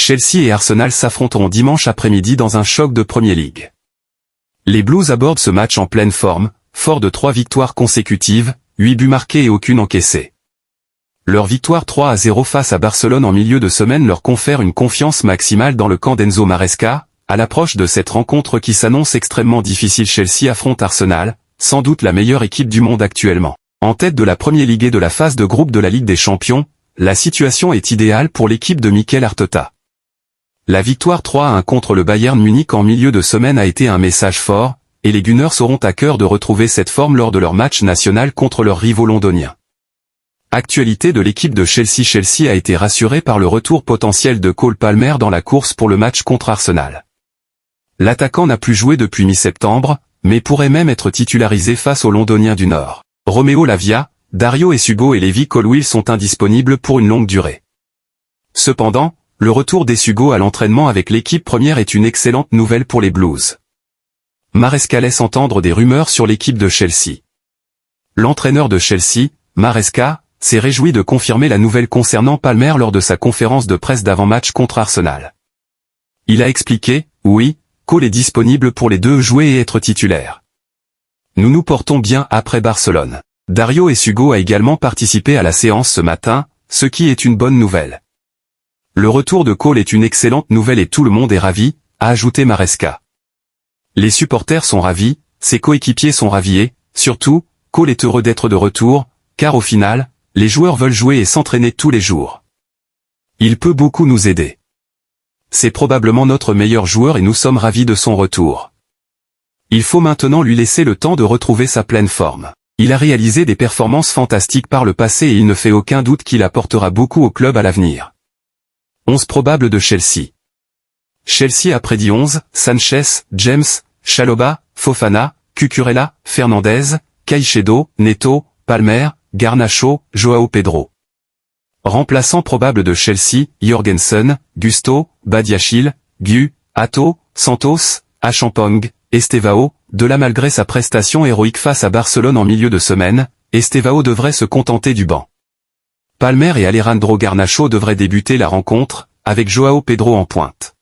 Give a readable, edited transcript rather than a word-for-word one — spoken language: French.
Chelsea et Arsenal s'affronteront dimanche après-midi dans un choc de Premier League. Les Blues abordent ce match en pleine forme, forts de 3 victoires consécutives, 8 buts marqués et aucune encaissée. Leur victoire 3-0 face à Barcelone en milieu de semaine leur confère une confiance maximale dans le camp d'Enzo Maresca. À l'approche de cette rencontre qui s'annonce extrêmement difficile, Chelsea affronte Arsenal, sans doute la meilleure équipe du monde actuellement. En tête de la Premier League et de la phase de groupe de la Ligue des Champions, la situation est idéale pour l'équipe de Mikel Arteta. La victoire 3-1 contre le Bayern Munich en milieu de semaine a été un message fort, et les Gunners auront à cœur de retrouver cette forme lors de leur match national contre leurs rivaux londoniens. Actualité de l'équipe de Chelsea. Chelsea a été rassuré par le retour potentiel de Cole Palmer dans la course pour le match contre Arsenal. L'attaquant n'a plus joué depuis mi-septembre, mais pourrait même être titularisé face aux Londoniens du Nord. Romeo Lavia, Dario Essugo et Levi Colwill sont indisponibles pour une longue durée. Cependant, le retour d'Essugo à l'entraînement avec l'équipe première est une excellente nouvelle pour les Blues. Maresca laisse entendre des rumeurs sur l'équipe de Chelsea. L'entraîneur de Chelsea, Maresca, s'est réjoui de confirmer la nouvelle concernant Palmer lors de sa conférence de presse d'avant-match contre Arsenal. Il a expliqué, « Oui, Cole est disponible pour les deux jouer et être titulaire. Nous nous portons bien après Barcelone. » Dario Essugo a également participé à la séance ce matin, ce qui est une bonne nouvelle. Le retour de Cole est une excellente nouvelle et tout le monde est ravi, a ajouté Maresca. Les supporters sont ravis, ses coéquipiers sont ravis et, surtout, Cole est heureux d'être de retour, car au final, les joueurs veulent jouer et s'entraîner tous les jours. Il peut beaucoup nous aider. C'est probablement notre meilleur joueur et nous sommes ravis de son retour. Il faut maintenant lui laisser le temps de retrouver sa pleine forme. Il a réalisé des performances fantastiques par le passé et il ne fait aucun doute qu'il apportera beaucoup au club à l'avenir. 11 probable de Chelsea. Chelsea a prédit 11, Sanchez, James, Chalobah, Fofana, Cucurella, Fernandez, Caicedo, Neto, Palmer, Garnacho, Joao Pedro. Remplaçant probable de Chelsea, Jorgensen, Gusto, Badiachil, Gu, Hato, Santos, Achampong, Estevao. De là malgré sa prestation héroïque face à Barcelone en milieu de semaine, Estevao devrait se contenter du banc. Palmer et Alejandro Garnacho devraient débuter la rencontre, avec Joao Pedro en pointe.